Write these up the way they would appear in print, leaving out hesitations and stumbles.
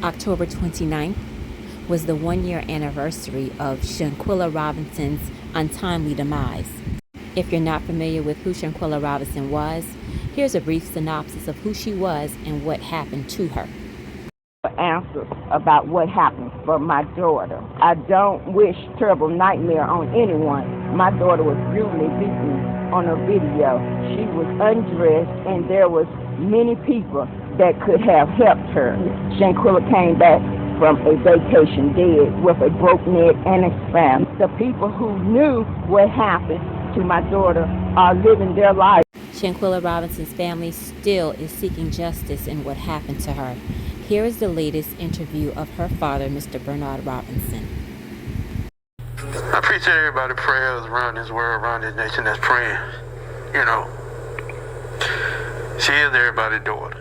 October 29th was the one-year anniversary of Shanquella Robinson's untimely demise. If you're not familiar with who Shanquella Robinson was, here's a brief synopsis of who she was and what happened to her. Answers about what happened for my daughter. I don't wish terrible nightmare on anyone. My daughter was brutally beaten on a video. She was undressed and there was many people that could have helped her. Shanquella came back from a vacation dead with a broken neck and a spine. The people who knew what happened to my daughter are living their life. Shanquella Robinson's family still is seeking justice in what happened to her. Here is the latest interview of her father, Mr. Murd3r Robinson. I appreciate everybody prayers around this world, around this nation that's praying. You know, she is everybody's daughter.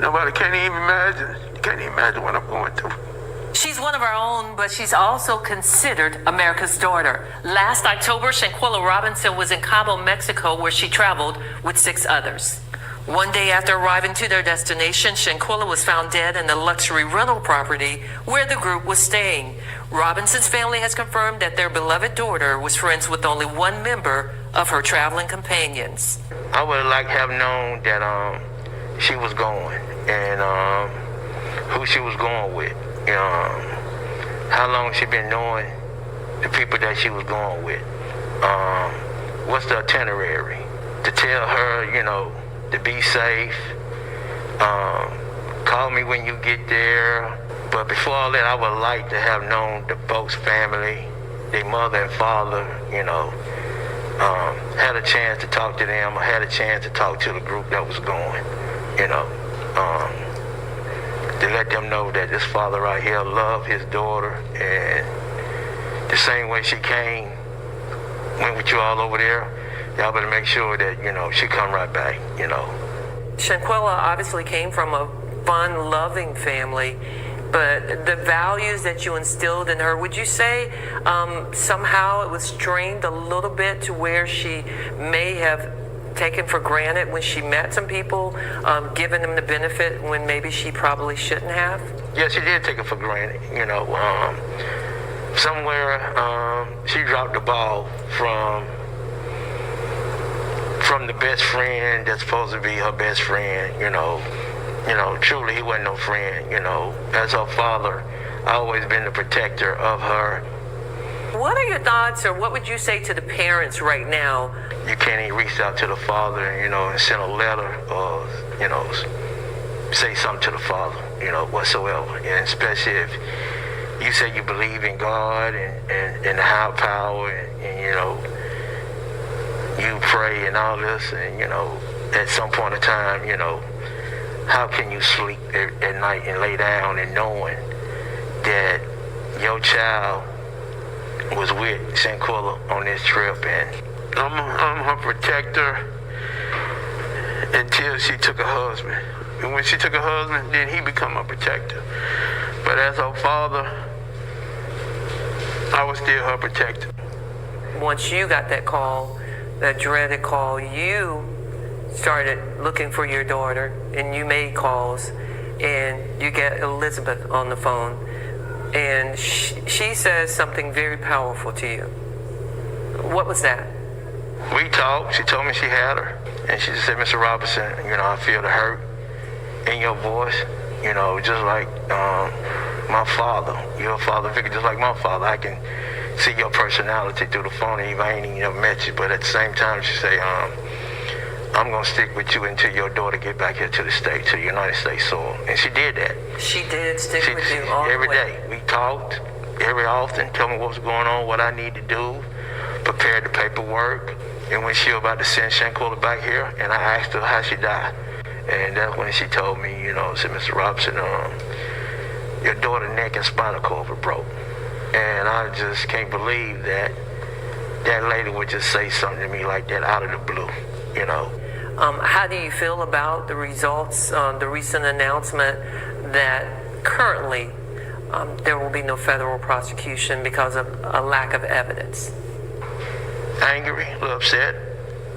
Nobody can't even imagine what I'm going through. She's one of our own, but she's also considered America's daughter. Last October, Shanquella Robinson was in Cabo, Mexico, where she traveled with 6 others. One day after arriving to their destination, Shanquella was found dead in the luxury rental property where the group was staying. Robinson's family has confirmed that their beloved daughter was friends with only one member of her traveling companions. I would like to have known that she was going and who she was going with. How long she been knowing the people that she was going with. What's the itinerary? To tell her, you know, to be safe. Call me when you get there. But before all that, I would like to have known the folks' family, their mother and father, you know, had a chance to talk to them, or had a chance to talk to the group that was going, you know, to let them know that this father right here loved his daughter, and the same way she came, went with you all over there, y'all better make sure that, you know, she come right back, you know. Shanquella obviously came from a fun, loving family, but the values that you instilled in her, would you say somehow it was strained a little bit to where she may have taken for granted when she met some people, giving them the benefit when maybe she probably shouldn't have? Yeah, she did take it for granted, you know. Somewhere she dropped the ball from the best friend that's supposed to be her best friend, you know. Truly he wasn't no friend, you know. As her father, I always been the protector of her. What are your thoughts, or what would you say to the parents right now? You can't even reach out to the father, you know, and send a letter or, you know, say something to the father, you know, whatsoever. And especially if you say you believe in God and the higher power and, you know, you pray and all this, and, you know, at some point in time, you know, how can you sleep at night and lay down and knowing that your child was with Shanquella on this trip? And I'm her protector until she took a husband. And when she took a husband, then he become a protector. But as her father, I was still her protector. Once you got that call, that dreaded call, you started looking for your daughter, and you made calls, and you get Elizabeth on the phone, and she says something very powerful to you. What was that? We talked. She told me she had her, and she just said, Mr. Robinson, you know, I feel the hurt in your voice, you know, just like my father. You're a father figure just like my father. I can see your personality through the phone, even I ain't even never met you, but at the same time, she say, I'm going to stick with you until your daughter get back here to the state, to the United States soil. And she did that. She did stick with you all every the way. day. We talked every often, tell me what was going on, what I need to do, prepared the paperwork. And when she was about to send Shanquella back here, and I asked her how she died. And that's when she told me, you know, said, Mr. Robinson, your daughter's neck and spinal cord were broke. And I just can't believe that that lady would just say something to me like that out of the blue, you know. How do you feel about the results, the recent announcement that currently there will be no federal prosecution because of a lack of evidence? Angry, a little upset,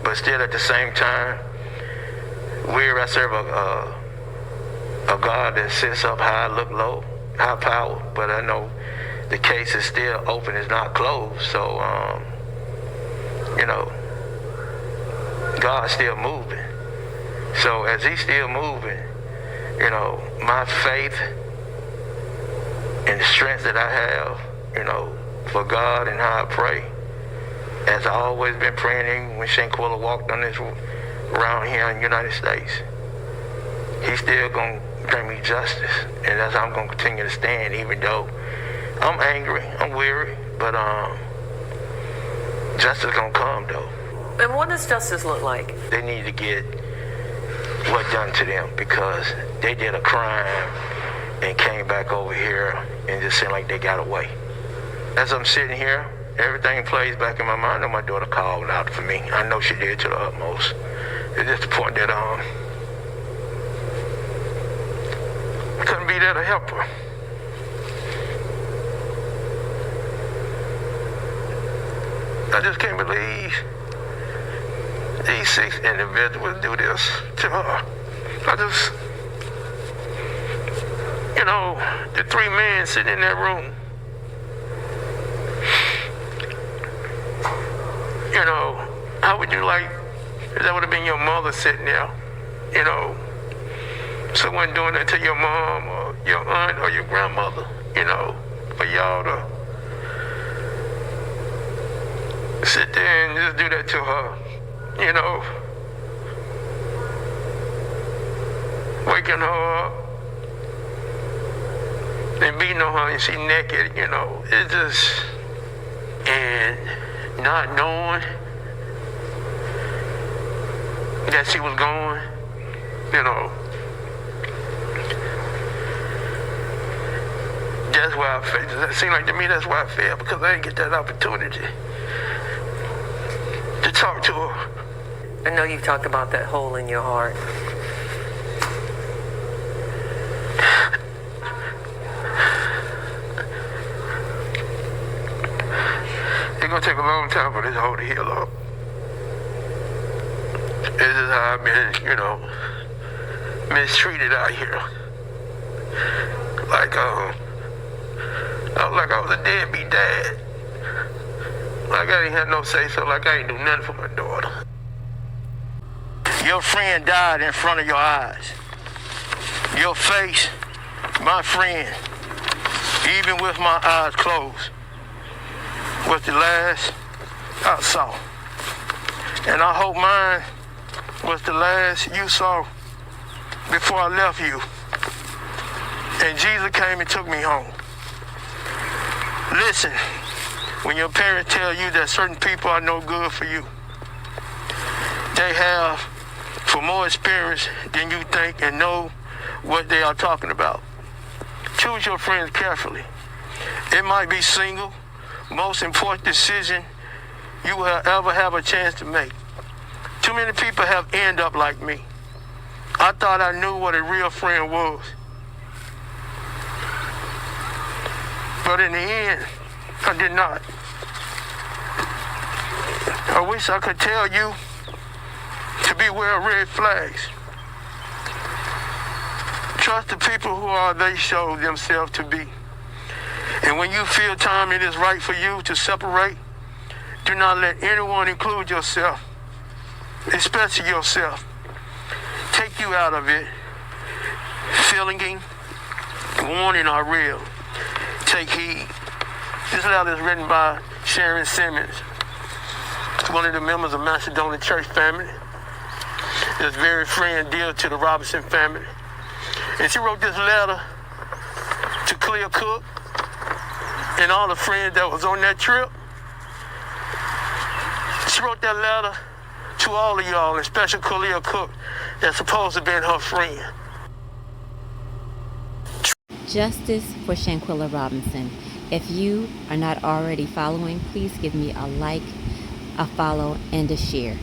but still at the same time, I serve a God that sits up high, look low, high power. But I know the case is still open, it's not closed. So, God's still moving. So as he's still moving, my faith and the strength that I have, for God and how I pray, as I always been praying, even when Shanquella walked on this around here in the United States, he's still going to bring me justice. And that's how I'm going to continue to stand, even though I'm angry, I'm weary, but justice going to come, though. And what does justice look like? They need to get what done to them, because they did a crime and came back over here and just seemed like they got away. As I'm sitting here, everything plays back in my mind. I know my daughter called out for me. I know she did to the utmost. It's just the point that I couldn't be there to help her. I just can't believe these 6 individuals do this to her. The 3 men sitting in that room, how would you like if that would have been your mother sitting there, someone doing that to your mom or your aunt or your grandmother, for y'all to sit there and just do that to her, waking her up and beating on her and she naked, it's just, and not knowing that she was gone, that's why I feel. It seemed like to me that's why I feel, because I didn't get that opportunity to talk to her. I know you've talked about that hole in your heart. It's gonna take a long time for this hole to heal up. This is how I've been, mistreated out here. Like I was a deadbeat dad. Like I ain't had no say so, like I ain't do nothing for my daughter. Your friend died in front of your eyes. Your face, my friend, even with my eyes closed, was the last I saw. And I hope mine was the last you saw before I left you. And Jesus came and took me home. Listen, when your parents tell you that certain people are no good for you, they have for more experience than you think and know what they are talking about. Choose your friends carefully. It might be single, most important decision you will ever have a chance to make. Too many people have ended up like me. I thought I knew what a real friend was. But in the end, I did not. I wish I could tell you to beware of red flags. Trust the people who are they show themselves to be. And when you feel time it is right for you to separate, do not let anyone, include yourself, especially yourself, take you out of it. Feeling, warning are real. Take heed. This letter is written by Sharon Simmons, one of the members of Macedonian Church family. That's very friend dear to the Robinson family. And she wrote this letter to Clea Cook and all the friends that was on that trip. She wrote that letter to all of y'all, and especially Clea Cook, that's supposed to be her friend. Justice for Shanquella Robinson. If you are not already following, please give me a like, a follow, and a share.